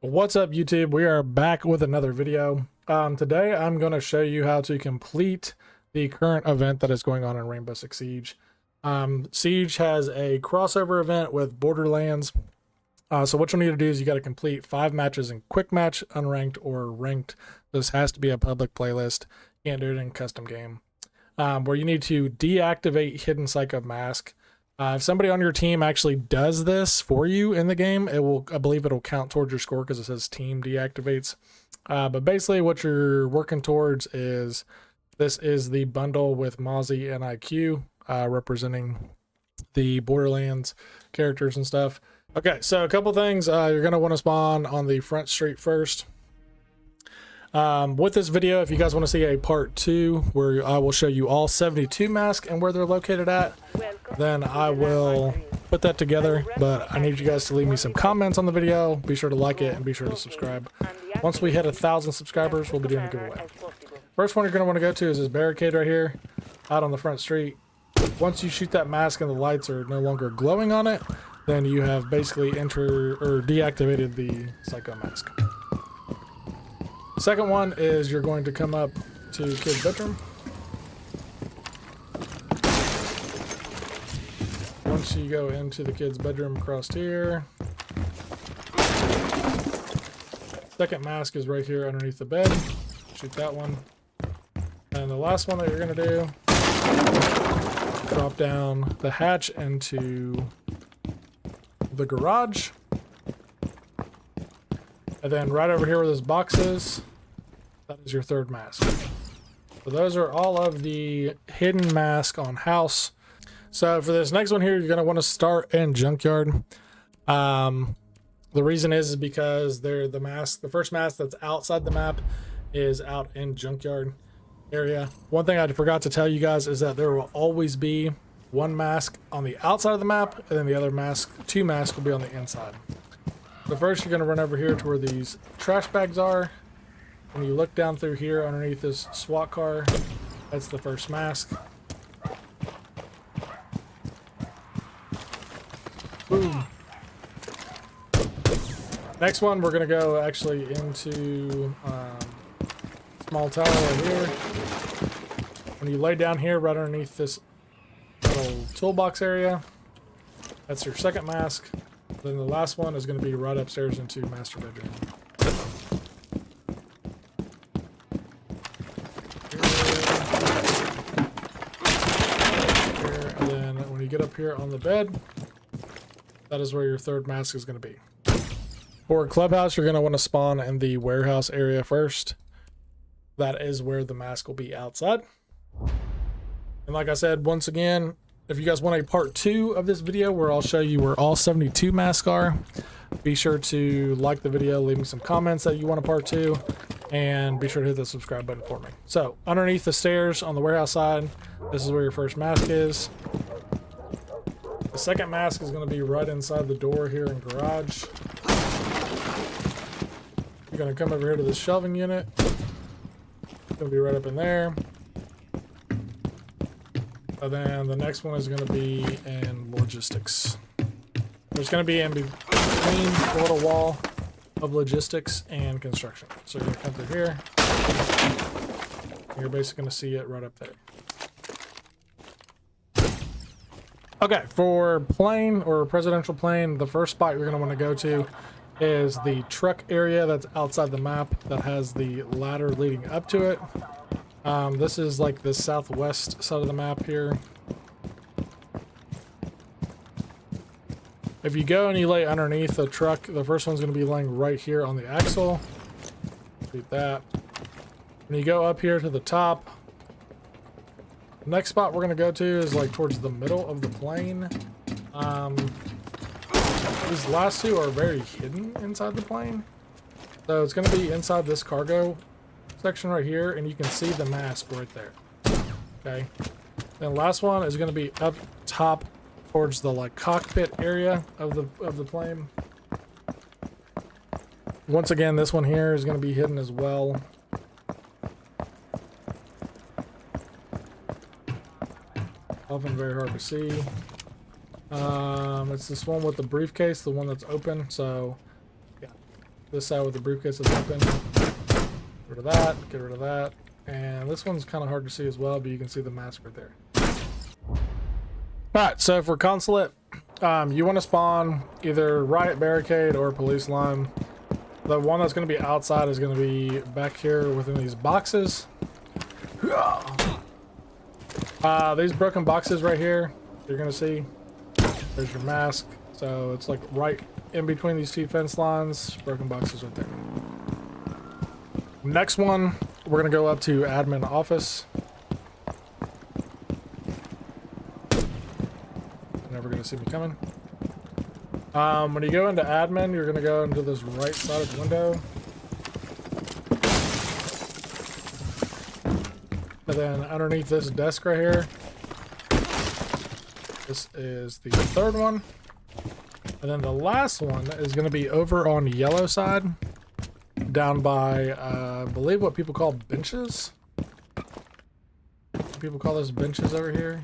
What's up, YouTube? We are back with another video. Today I'm going to show you how to complete the current event that is going on in Rainbow Six Siege. Siege has a crossover event with Borderlands. So what you'll need to do is you got to complete 5 matches in quick match, unranked, or ranked. This has to be a public playlist. You can't do it in custom game. Where you need to deactivate Hidden Psycho Mask. If somebody on your team actually does this for you in the game, it will, I believe it'll count towards your score because it says team deactivates. But basically what you're working towards is, this is the bundle with Mozzie and IQ, representing the Borderlands characters and stuff. Okay, so a couple things. You're going to want to spawn on the front street first. With this video, if you guys want to see a part 2 where I will show you all 72 masks and where they're located at, then I will put that together. But I need you guys to leave me some comments on the video. Be sure to like it and be sure to subscribe. Once we hit 1,000 subscribers, we'll be doing a giveaway. First one you're going to want to go to is this barricade right here out on the front street. Once you shoot that mask and the lights are no longer glowing on it, then you have basically deactivated the Psycho Mask. Second one is you're going to come up to kid's bedroom. Once you go into the kid's bedroom across here, second mask is right here underneath the bed. Shoot that one. And the last one that you're going to do, drop down the hatch into the garage. And then right over here where this box is, that is your third mask. So those are all of the hidden masks on house. So for this next one here, you're going to want to start in Junkyard. The reason is because the first mask that's outside the map is out in Junkyard area. One thing I forgot to tell you guys is that there will always be one mask on the outside of the map, and then the other two masks will be on the inside. So first you're going to run over here to where these trash bags are. When you look down through here underneath this SWAT car, that's the first mask. Boom. Next one, we're going to go actually into small tower right here. When you lay down here right underneath this little toolbox area, that's your second mask. Then the last one is going to be right upstairs into master bedroom. Here, and then when you get up here on the bed, that is where your third mask is going to be. For clubhouse, you're going to want to spawn in the warehouse area first. That is where the mask will be outside. And like I said, once again, if you guys want a part 2 of this video where I'll show you where all 72 masks are, be sure to like the video, leave me some comments that you want a part 2, and be sure to hit the subscribe button for me. So underneath the stairs on the warehouse side, this is where your first mask is. The second mask is going to be right inside the door here in garage. You're going to come over here to the shelving unit. It's going to be right up in there. And then the next one is going to be in logistics. There's going to be in between the little wall of logistics and construction. So you're going to come through here. And you're basically going to see it right up there. Okay, for plane or presidential plane, the first spot you're going to want to go to is the truck area that's outside the map that has the ladder leading up to it. This is like the southwest side of the map here. If you go and you lay underneath the truck, the first one's going to be laying right here on the axle. Shoot that. When you go up here to the top, the next spot we're going to go to is like towards the middle of the plane. These last two are very hidden inside the plane. So it's going to be inside this cargo section right here, and you can see the mask right there. Okay, then last one is going to be up top towards the like cockpit area of the plane. Once again, this one here is going to be hidden as well. Often very hard to see. It's this one with the briefcase, the one that's open. So yeah, This side with the briefcase is open. Get rid of that, get rid of that. And this one's kind of hard to see as well, but you can see the mask right there. Alright, so for consulate, you want to spawn either riot barricade or police line. The one that's going to be outside is going to be back here within these boxes. These broken boxes right here, you're going to see. There's your mask. So it's like right in between these two fence lines. Broken boxes right there. Next one, we're going to go up to admin office. Never going to see me coming. When you go into admin, you're going to go into this right side of the window. And then underneath this desk right here, this is the third one. And then the last one is going to be over on the yellow side, down by, I believe what people call benches. People call those benches over here.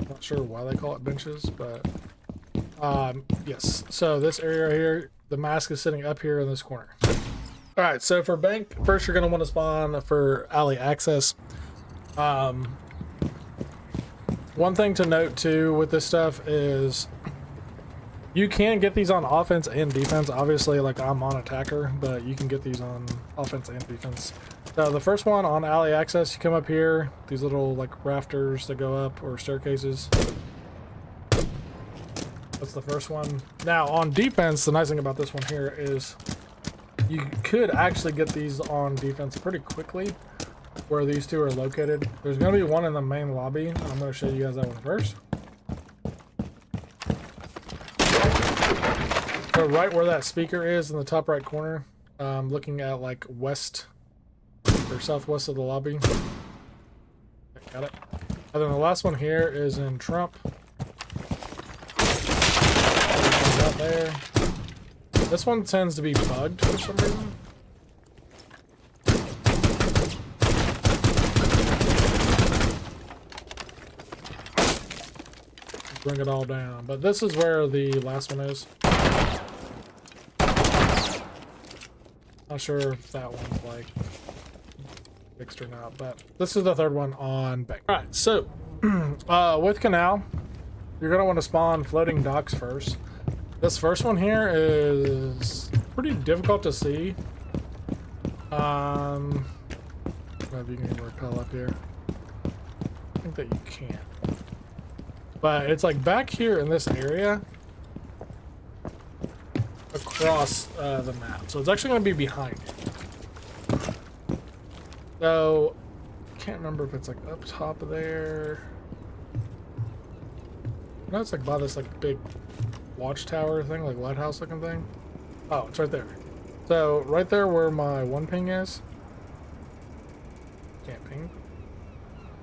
Not sure why they call it benches, but yes. So this area right here, the mask is sitting up here in this corner. All right, so for bank, first you're going to want to spawn for alley access. One thing to note too with this stuff is you can get these on offense and defense. Obviously, like I'm on attacker, but you can get these on offense and defense. So the first one on alley access, you come up here, these little like rafters that go up or staircases. That's the first one. Now on defense, the nice thing about this one here is you could actually get these on defense pretty quickly where these two are located. There's going to be one in the main lobby. I'm going to show you guys that one first. So right where that speaker is in the top right corner, looking at like west or southwest of the lobby. Got it. And then the last one here is in Trump. Out there. This one tends to be bugged for some reason. Bring it all down. But this is where the last one is. Not sure if that one's like fixed or not, but this is the third one on bank. All right, so with canal, you're gonna want to spawn floating docks first. This first one here is pretty difficult to see. Maybe you can repel up here. I think that you can. But it's like back here in this area across the map. So it's actually going to be behind you. So I can't remember if it's like up top of there. No, it's like by this like big watchtower thing, like lighthouse looking thing. Oh, it's right there. So right there where my one ping is. Can't ping.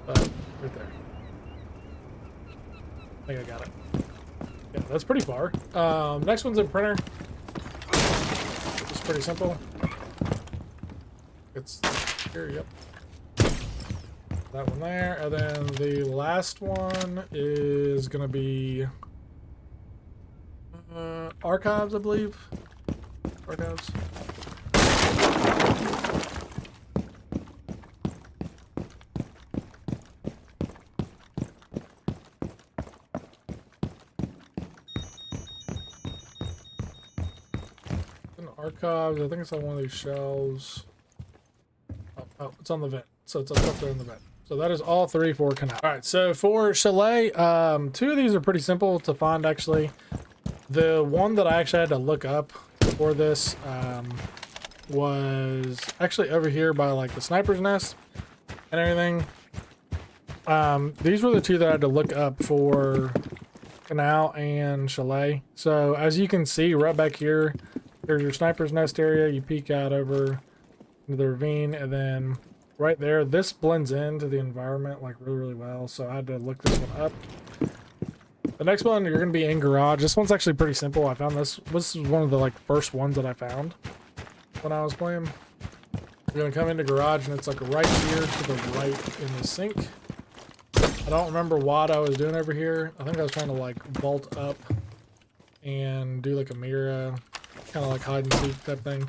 But right there. I think I got it. Yeah, that's pretty far. Next one's in printer. It's pretty simple. It's here, yep. That one there, and then the last one is gonna be archives, I believe. Archives. Archives, I think it's on one of these shelves. Oh, it's on the vent. So it's up there in the vent. So that is all three for canal. All right, so for chalet, two of these are pretty simple to find actually. The one that I actually had to look up for this was actually over here by like the sniper's nest and everything. These were the two that I had to look up for canal and chalet. So as you can see right back here, there's your sniper's nest area. You peek out over into the ravine, and then right there, this blends into the environment like really, really well. So I had to look this one up. The next one, you're going to be in garage. This one's actually pretty simple. I found this. This is one of the like first ones that I found when I was playing. You're going to come into garage, and it's like right here to the right in the sink. I don't remember what I was doing over here. I think I was trying to like vault up and do like a mirror kind of like hide and seek type thing.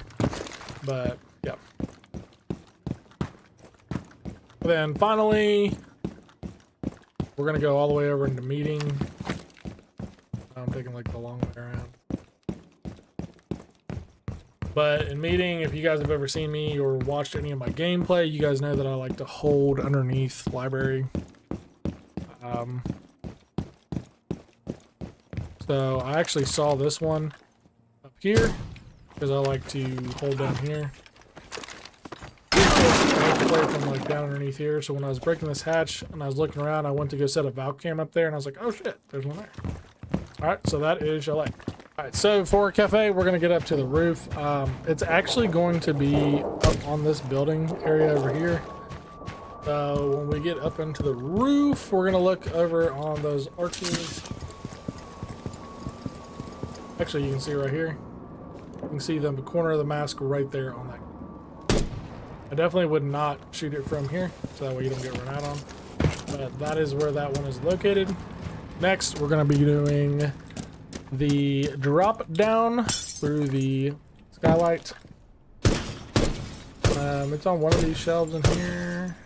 But yeah. Then finally, we're gonna go all the way over into meeting. I'm taking like the long way around. But in meeting, if you guys have ever seen me or watched any of my gameplay, you guys know that I like to hold underneath library. So I actually saw this one up here because I like to hold down here. I like to play from like down underneath here. So when I was breaking this hatch and I was looking around, I went to go set a valve cam up there and I was like, oh shit, there's one there. All right, so that is chalet. All right, so for a cafe, we're gonna get up to the roof. It's actually going to be up on this building area over here. So when we get up into the roof, we're gonna look over on those arches. Actually, you can see right here. You can see the corner of the mask right there on that. I definitely would not shoot it from here, so that way you don't get run out on. But that is where that one is located. Next, we're going to be doing the drop down through the skylight. It's on one of these shelves in here.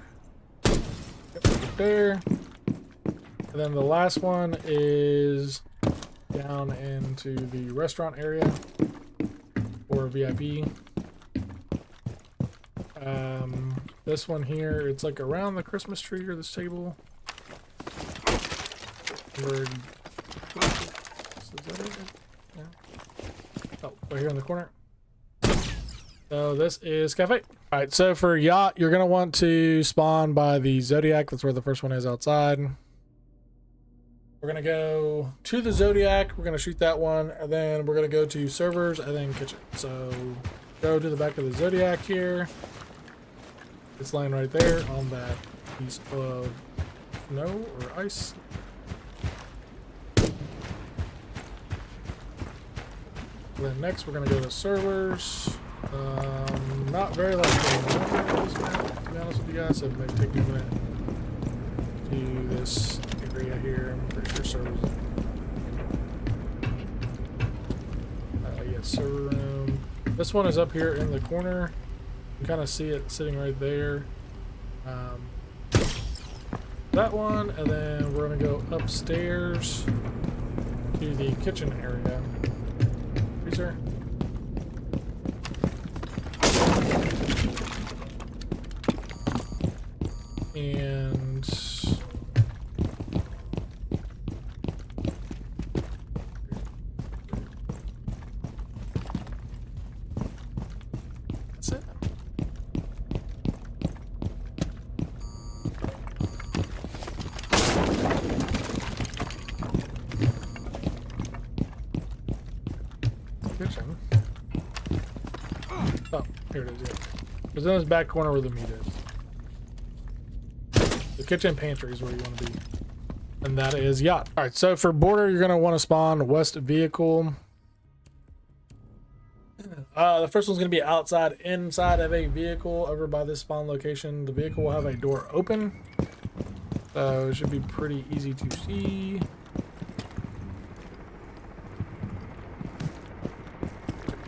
Right there. And then the last one is down into the restaurant area or VIP. This one here, it's like around the Christmas tree or this table. Is that it? Yeah. Oh, right here in the corner. So this is cafe. All right, so for yacht, you're gonna want to spawn by the Zodiac. That's where the first one is outside. We're gonna go to the Zodiac. We're gonna shoot that one, and then we're gonna go to servers and then kitchen. So go to the back of the Zodiac here. It's laying right there on that piece of snow or ice. Then next we're gonna go to servers. Not very like this map, to be honest with you guys. So maybe take me a minute to this area here. I'm pretty sure servers. Yeah, server room. This one is up here in the corner. You can kind of see it sitting right there. That one, and then we're gonna go upstairs to the kitchen area. Freezer. And that's it. Kitchen. Oh, here it is. Yeah. It's in this back corner where the meat is. The kitchen pantry is where you want to be. And that is yacht. All right, so for border, you're going to want to spawn west vehicle. The first one's going to be outside, inside of a vehicle over by this spawn location. The vehicle will have a door open. So it should be pretty easy to see.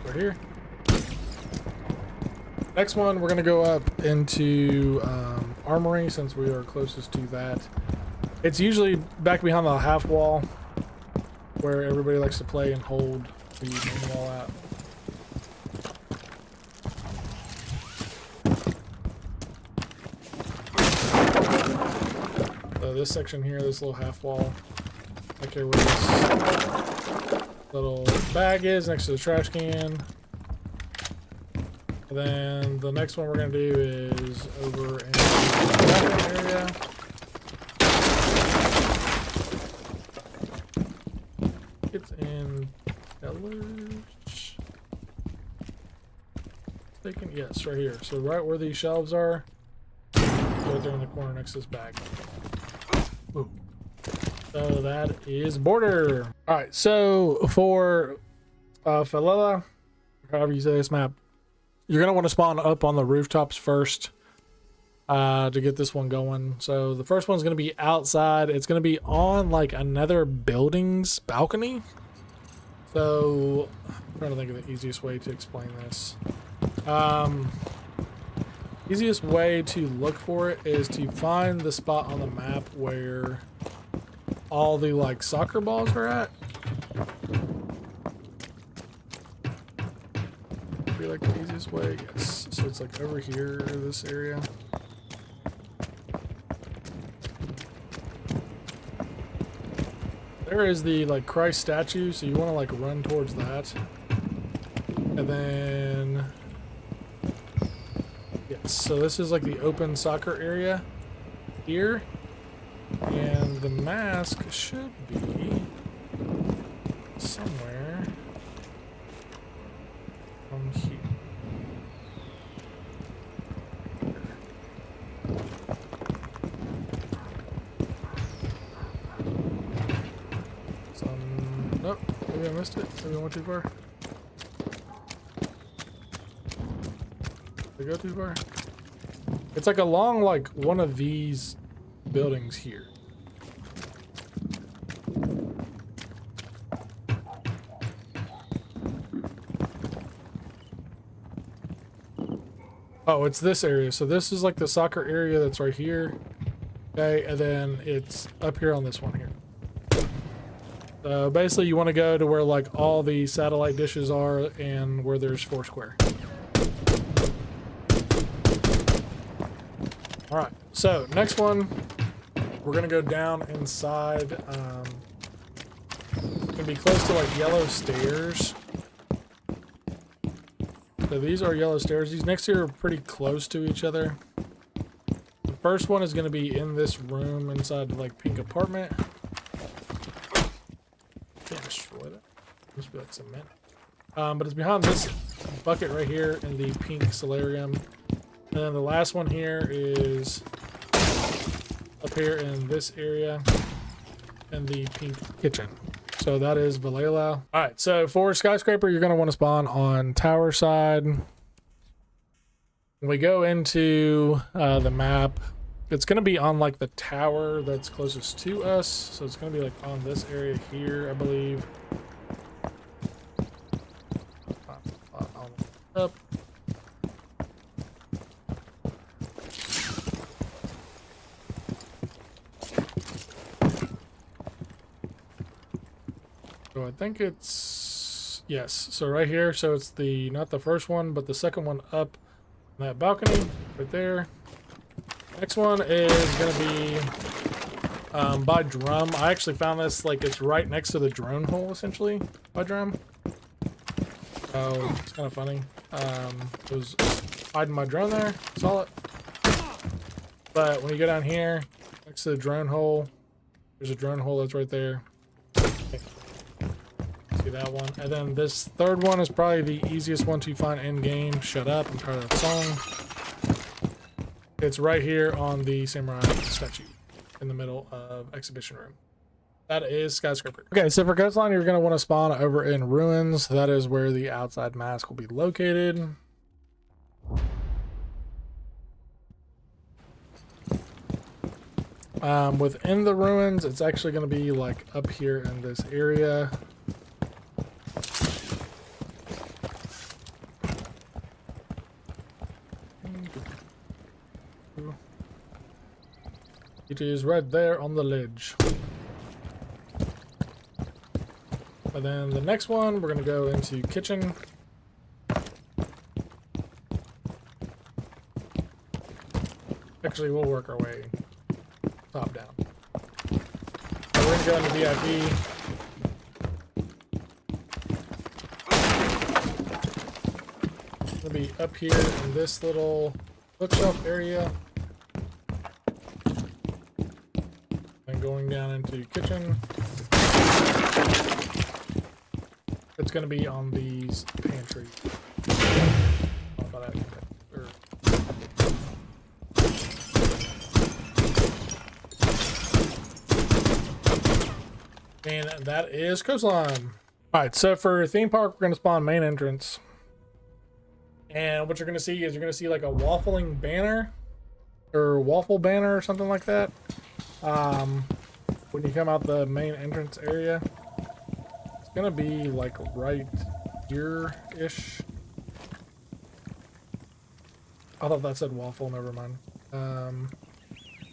Right here. Next one, we're going to go up into armory since we are closest to that. It's usually back behind the half wall where everybody likes to play and hold the main wall at. So this section here, this little half wall, right here where this little bag is next to the trash can. And then the next one we're going to do is over in the area. It's in Sellers. Taken, yes, right here. So right where these shelves are, right there in the corner next to this bag. Ooh. So that is border. All right, so for Falella, however you say this map, you're going to want to spawn up on the rooftops first to get this one going. So the first one's going to be outside. It's going to be on like another building's balcony. So So I'm trying to think of the easiest way to explain this. Easiest way to look for it is to find the spot on the map where all the like soccer balls are at. Be like the easiest way, yes. So it's like over here, this area. There is the like Christ statue, so you want to like run towards that. And then yes, so this is like the open soccer area here. And the mask should be somewhere on here. Nope, maybe I missed it. Maybe I went too far. Did I go too far? It's like along like one of these buildings here. Oh, it's this area. So this is like the soccer area that's right here. Okay, and then it's up here on this one here. So basically you want to go to where like all the satellite dishes are and where there's Foursquare. Alright, so next one, we're going to go down inside. It's going to be close to like yellow stairs. So these are yellow stairs. These next two are pretty close to each other. The first one is going to be in this room inside the like pink apartment. Can't destroy that. Must be like cement. But it's behind this bucket right here in the pink solarium. And then the last one here is up here in this area in the pink kitchen. So that is Valhalla. All right, so for skyscraper, you're going to want to spawn on tower side. When we go into the map, it's going to be on like the tower that's closest to us. So it's going to be like on this area here, I believe. Up. So I think it's, yes, so right here, so it's the, not the first one, but the second one up on that balcony, right there. Next one is going to be by drum. I actually found this, like, it's right next to the drone hole, essentially, by drum. Oh, it's kind of funny. It was hiding my drone there, saw it. But when you go down here, next to the drone hole, there's a drone hole that's right there. See that one. And then this third one is probably the easiest one to find in game. Shut up, I'm tired of that song. It's right here on the samurai statue in the middle of exhibition room. That is skyscraper. Okay, so for coastline, you're going to want to spawn over in ruins. That is where the outside mask will be located. Within the ruins, it's actually going to be like up here in this area. It is right there on the ledge. And then the next one, we're going to go into kitchen. Actually, we'll work our way top down. So we're going to go into VIP. It's going to be up here in this little bookshelf area. And going down into kitchen. It's going to be on these pantry. And that is coastline. Alright, so for theme park, we're going to spawn main entrance. And what you're going to see is you're going to see like a waffling banner. Or waffle banner or something like that. When you come out the main entrance area. gonna be like right here-ish. I thought that said waffle, never mind.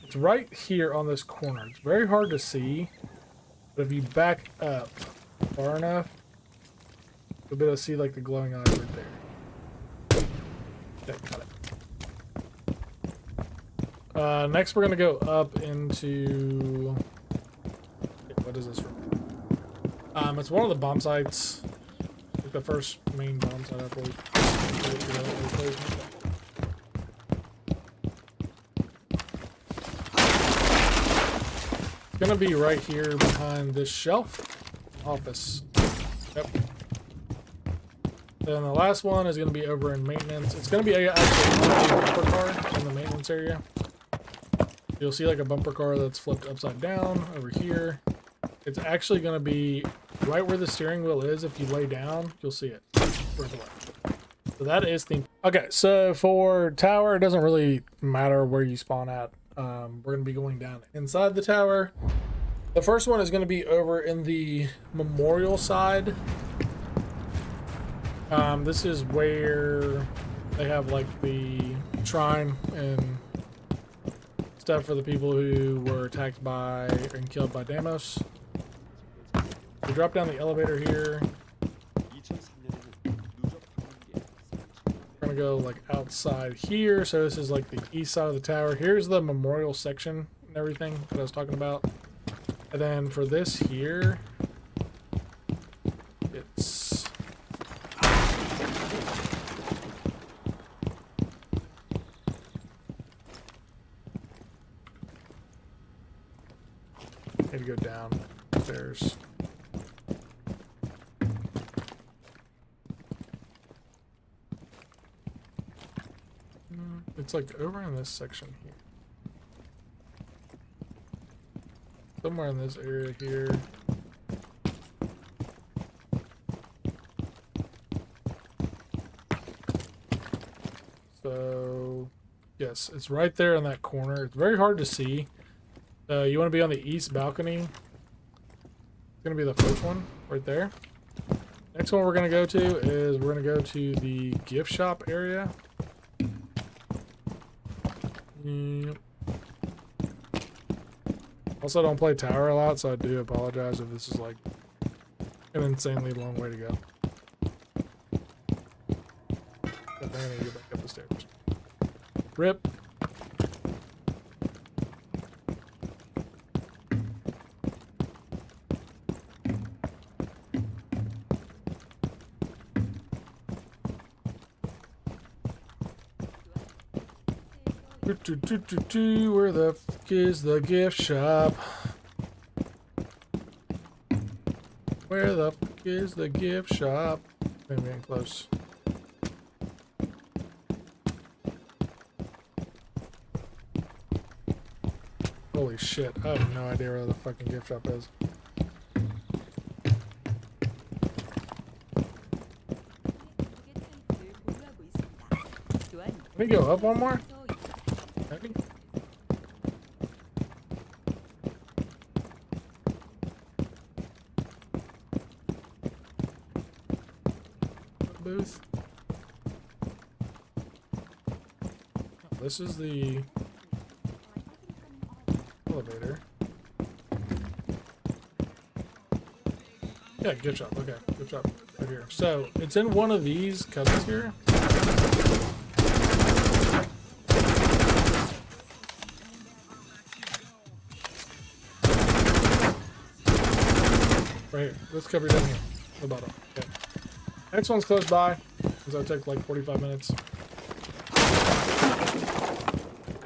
It's right here on this corner. It's very hard to see, but if you back up far enough, you'll be able to see like the glowing eyes right there. Okay, got it. Next we're gonna go up into, what is this room? It's one of the bomb sites, like the first main bomb site I believe. It's gonna be right here behind this shelf. Office. Yep. Then the last one is gonna be over in maintenance. It's gonna be actually a bumper car in the maintenance area. You'll see like a bumper car that's flipped upside down over here. It's actually gonna be right where the steering wheel is. If you lay down, you'll see it right away. So that is the okay. So for tower, it doesn't really matter where you spawn at. We're gonna be going down inside the tower. The first one is gonna be over in the memorial side. This is where they have like the shrine and stuff for the people who were attacked by and killed by Deimos. We drop down the elevator here. We're gonna go like outside here. So this is like the east side of the tower. Here's the memorial section and everything that I was talking about. And then for this here, it's need to go down stairs. It's like over in this section here. Somewhere in this area here. So, yes, it's right there in that corner. It's very hard to see. You want to be on the east balcony. It's going to be the first one right there. Next one we're going to go to is we're going to go to the gift shop area. Yep. Also, don't play tower a lot, so I do apologize if this is like an insanely long way to go. But then I need to get back up the stairs. Rip. Where the fuck is the gift shop? Where the fuck is the gift shop? Maybe I'm close. Holy shit, I have no idea where the fucking gift shop is. Let me go up one more. Maybe. Booth. Oh, this is the elevator. Yeah, gift shop. Okay, gift shop right here. So it's in one of these cubbies here. Right here. This cupboard down here. The bottom. Okay. Next one's close by. So it took like 45 minutes.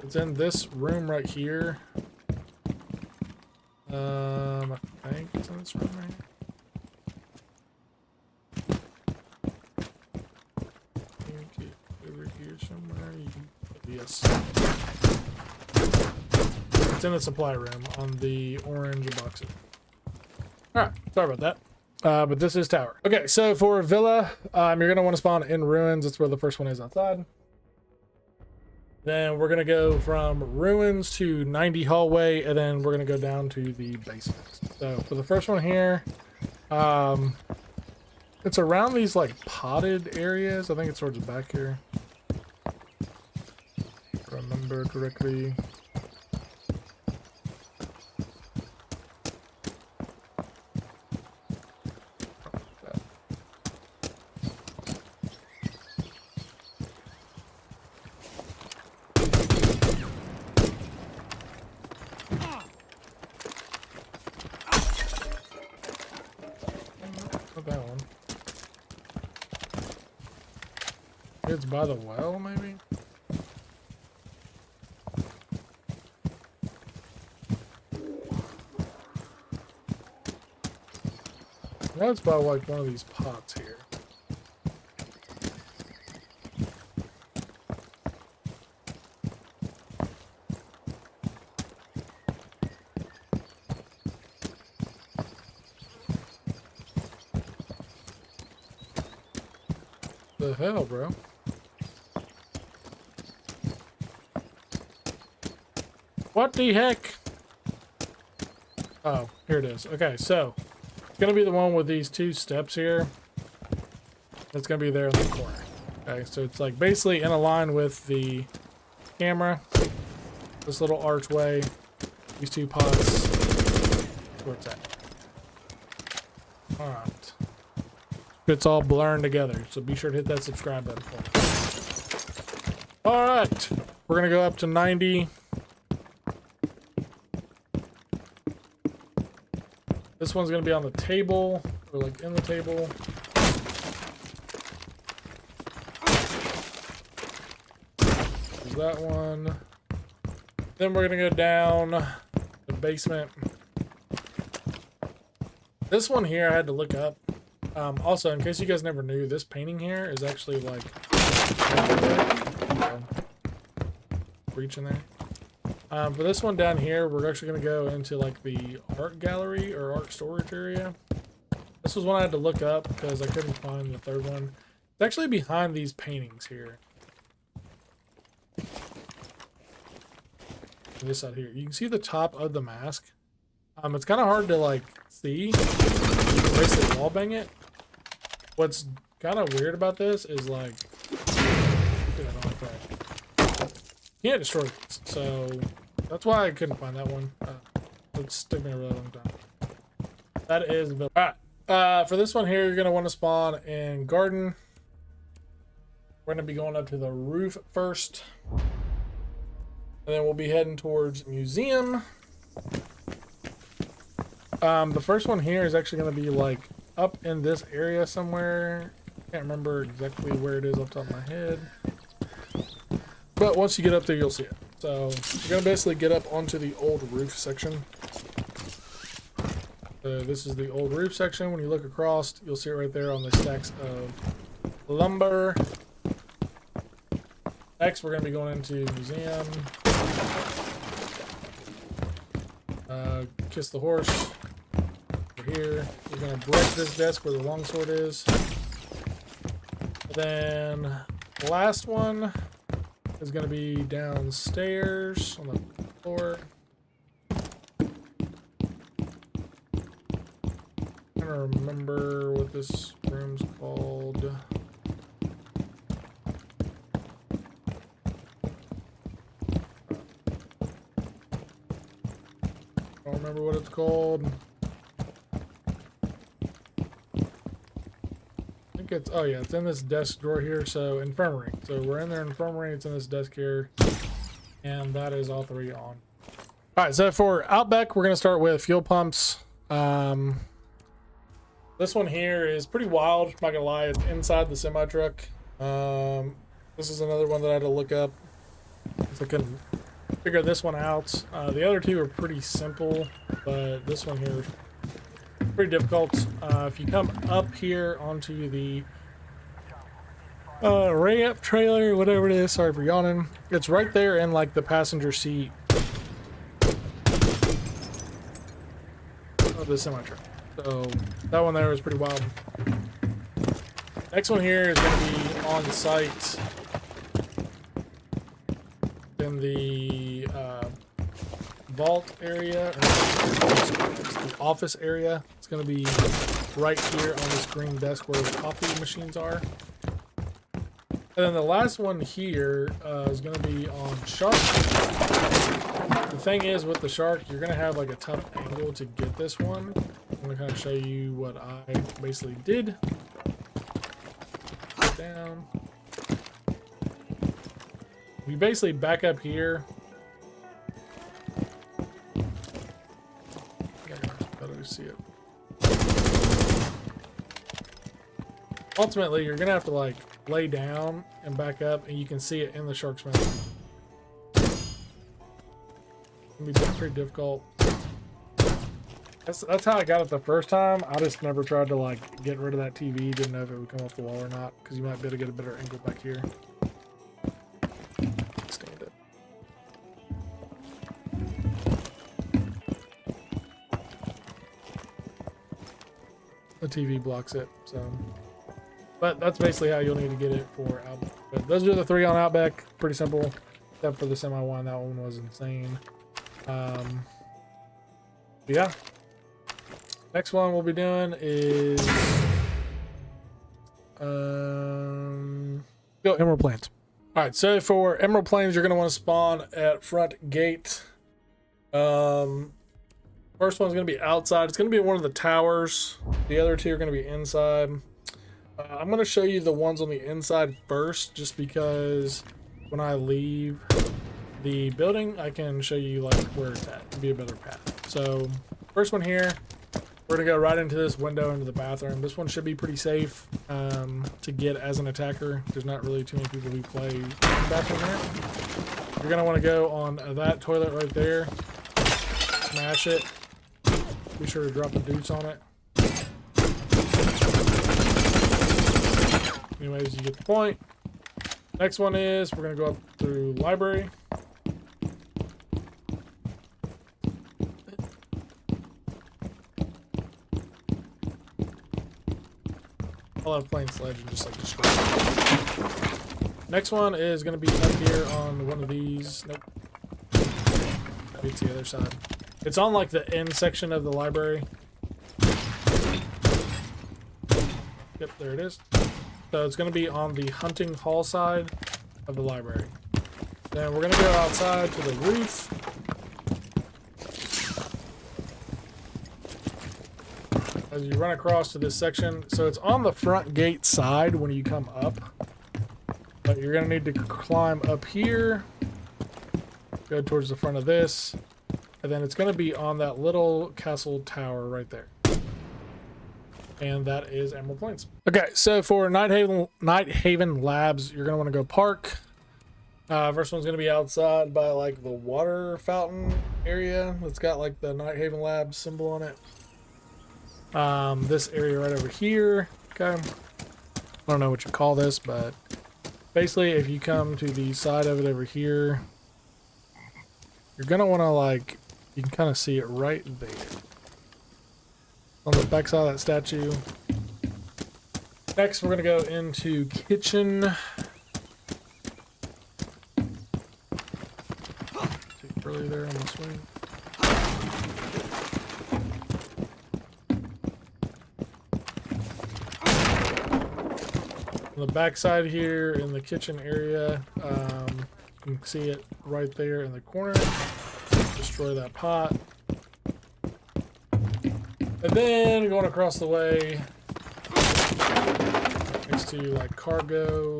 It's in this room right here. I think it's in this room right here. Over here somewhere. Yes. It's in the supply room on the orange box. Alright, sorry about that. But this is tower. Okay, so for villa, you're going to want to spawn in ruins. That's where the first one is outside. Then we're going to go from ruins to 90 hallway, and then we're going to go down to the basement. So for the first one here, It's around these like potted areas. I think it's towards the back here. If I remember correctly. Not that one. It's by the well, maybe? That's by like one of these pots here. The hell, bro? What the heck? Oh, here it is. Okay, so it's gonna be the one with these two steps here. It's gonna be there in the corner. Okay, so it's like basically in a line with the camera. This little archway, these two pots. Where it's at. Alright. It's all blurring together, so be sure to hit that subscribe button for me. Alright, we're gonna go up to 90. This one's gonna be on the table, or like in the table. There's that one. Then we're gonna go down the basement. This one here I had to look up. Also, in case you guys never knew, this painting here is actually like breach in there. For this one down here, we're actually going to go into like the art gallery or art storage area. This was one I had to look up because I couldn't find the third one. It's actually behind these paintings here. This side here. You can see the top of the mask. It's kind of hard to like see. You can basically wall bang it. What's kind of weird about this is like, can't destroy these, so that's why I couldn't find that one. It's taken me a really long time. That is the alright. For this one here, you're gonna want to spawn in garden. We're gonna be going up to the roof first, and then we'll be heading towards museum. The first one here is actually gonna be like up in this area somewhere. Can't remember exactly where it is off the top of my head. But once you get up there, you'll see it. So you're gonna basically get up onto the old roof section. This is the old roof section. When you look across, you'll see it right there on the stacks of lumber. Next, we're gonna be going into museum. Kiss the horse. Over here, we're gonna break this desk where the longsword is. And then the last one is going to be downstairs on the floor. I don't remember what this room's called. I don't remember what it's called. It's, oh yeah, it's in this desk drawer here. So infirmary. So we're in there, infirmary. It's in this desk here, and that is all three on. All right. So for Outback, we're gonna start with fuel pumps. This one here is pretty wild. I'm not gonna lie. It's inside the semi truck. This is another one that I had to look up. So I couldn't figure this one out. The other two are pretty simple, but this one here is pretty difficult. If you come up here onto the ramp trailer, whatever it is, sorry for yawning, it's right there in like the passenger seat of the semi truck. So that one there is pretty wild. Next one here is going to be on site in the vault area, or the office area. It's going to be right here on this green desk where the coffee machines are. And then the last one here is going to be on shark. The thing is with the shark, you're going to have like a tough angle to get this one. I'm going to kind of show you what I basically did. Put down. We basically back up here. Better see it. Ultimately, you're gonna have to like lay down and back up, and you can see it in the shark's mouth. It's gonna be pretty difficult. That's how I got it the first time. I just never tried to like get rid of that TV. Didn't know if it would come off the wall or not, because you might be able to get a better angle back here. Stand it. The TV blocks it, so. But that's basically how you'll need to get it for Outback. But those are the three on Outback. Pretty simple, except for the semi-one. That one was insane. Yeah. Next one we'll be doing is go Emerald Plains. All right, so for Emerald Plains, you're gonna want to spawn at front gate. First one's gonna be outside. It's gonna be one of the towers. The other two are gonna be inside. I'm going to show you the ones on the inside first, just because when I leave the building, I can show you like where it's at. It'll be a better path. So first one here, we're going to go right into this window into the bathroom. This one should be pretty safe to get as an attacker. There's not really too many people who play in the bathroom here. You're going to want to go on that toilet right there, smash it, be sure to drop a deuce on it. Anyways, you get the point. Next one is we're gonna go up through library. I'll have plain sledge and just like destroy. Next one is gonna be up here on one of these. Nope. It's the other side. It's on like the end section of the library. Yep, there it is. So it's going to be on the hunting hall side of the library. Then we're going to go outside to the roof. As you run across to this section, so it's on the front gate side when you come up. But you're going to need to climb up here, go towards the front of this, and then it's going to be on that little castle tower right there. And that is Emerald Plains. Okay, so for Night Haven Labs, you're gonna want to go park. First one's gonna be outside by like the water fountain area. It's got like the Night Haven Labs symbol on it. This area right over here. Okay, I don't know what you call this, but basically, if you come to the side of it over here, you're gonna want to like, you can kind of see it right there. On the back side of that statue. Next, we're going to go into kitchen. Take early there on the swing. On the back side here in the kitchen area, you can see it right there in the corner. Destroy that pot. And then going across the way next to like cargo.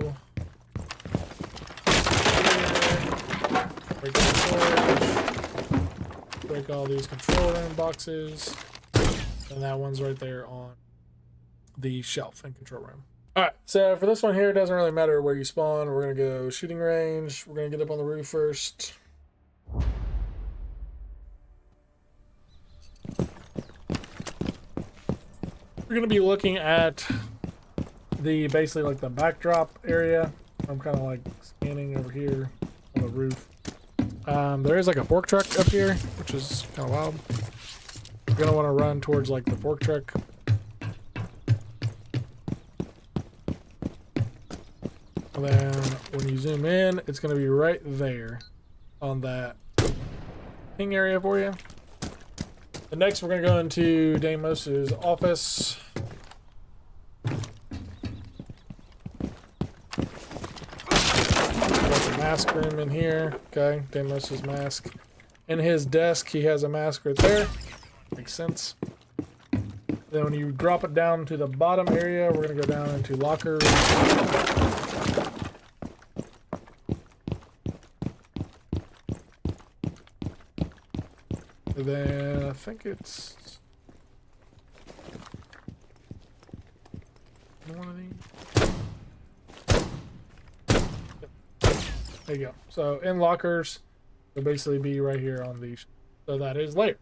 Break the storage. Break all these control room boxes. And that one's right there on the shelf and control room. Alright, so for this one here, it doesn't really matter where you spawn. We're going to go shooting range. We're going to get up on the roof first. We're going to be looking at the basically like the backdrop area. I'm kind of like scanning over here on the roof. There is like a fork truck up here, which is kind of wild. You're going to want to run towards like the fork truck. And then when you zoom in, it's going to be right there on that ping area for you. And next, we're going to go into Damos's office. There's a mask room in here. Okay, Damos's mask. In his desk, he has a mask right there. Makes sense. Then when you drop it down to the bottom area, we're going to go down into lockers. And then I think it's one of these. There you go. So in lockers, it'll basically be right here on these. So that is later.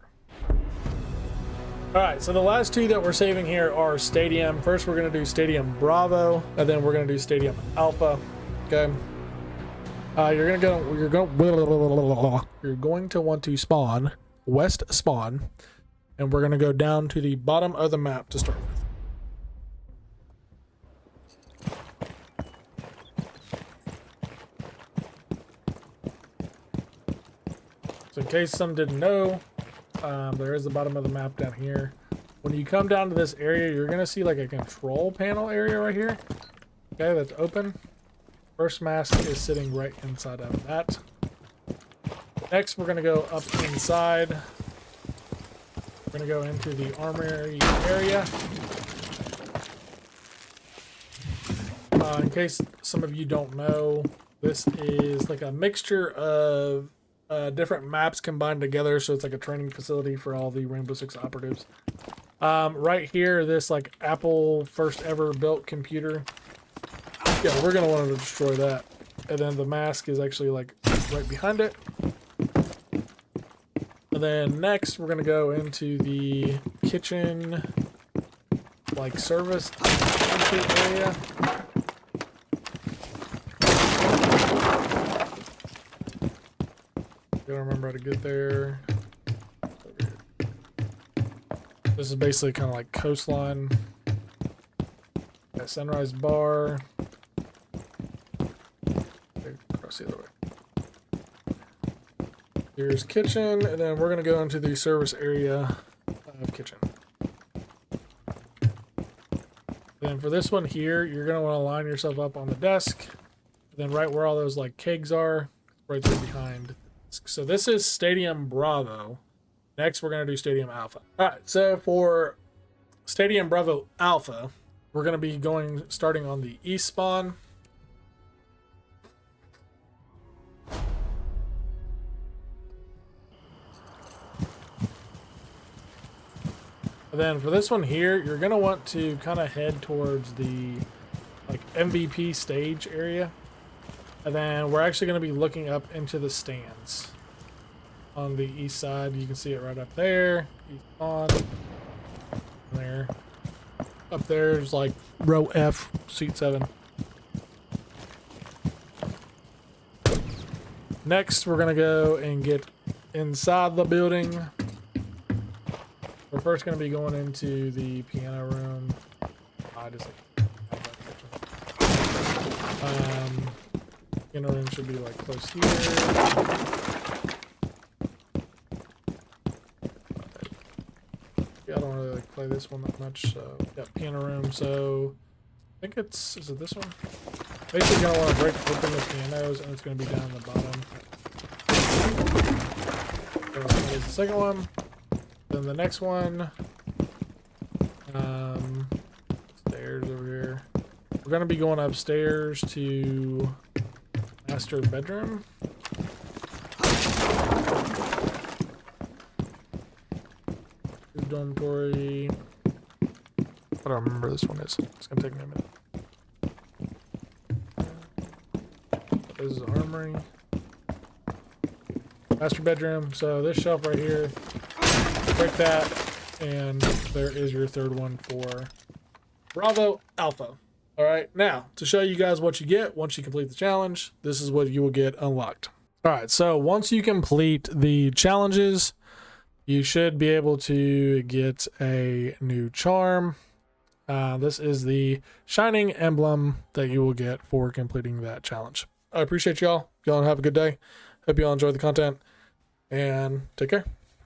All right, so the last two that we're saving here are Stadium. First, we're going to do Stadium Bravo, and then we're going to do Stadium Alpha. Okay. You're going to want to spawn west spawn, and we're going to go down to the bottom of the map to start with. So in case some didn't know, there is the bottom of the map down here. When you come down to this area, you're going to see like a control panel area right here. Okay, that's open. First mask is sitting right inside of that. Next, we're going to go up inside. We're going to go into the armory area. In case some of you don't know, this is like a mixture of different maps combined together, so it's like a training facility for all the Rainbow Six operatives. Right here, this like Apple first ever built computer. Yeah, we're gonna want to destroy that. And then the mask is actually like right behind it. And then next, we're gonna go into the kitchen, like service area. Gotta remember how to get there. This is basically kind of like coastline. Got Sunrise Bar. Okay, cross the other way. Here's kitchen, and then we're gonna go into the service area of kitchen. Then for this one here, you're gonna want to line yourself up on the desk. Then right where all those like kegs are, right there behind. So this is Stadium Bravo. Next, we're going to do Stadium Alpha. All right, so for Stadium Bravo Alpha, we're going to be starting on the east spawn. And then for this one here, you're going to want to kind of head towards the like MVP stage area. And then we're actually going to be looking up into the stands on the east side. You can see it right up there. East on there. Up there's like row F, seat 7. Next, we're going to go and get inside the building. We're first going to be going into the piano room. Piano room should be like close here. Yeah, I don't really like play this one that much. So yeah, piano room. So I think is it this one? Basically gonna want to break open the pianos, and it's gonna be down the bottom. So there's the second one. Then the next one. Stairs over here. We're gonna be going upstairs to master bedroom. Dormitory. I don't remember this one is. It's gonna take me a minute. This is armory. Master bedroom. So this shelf right here. Break that, and there is your third one for Bravo Alpha. All right, now to show you guys what you get once you complete the challenge, this is what you will get unlocked. All right, so once you complete the challenges, you should be able to get a new charm. This is the shining emblem that you will get for completing that challenge. I appreciate y'all. Y'all have a good day. Hope y'all enjoy the content. and take care.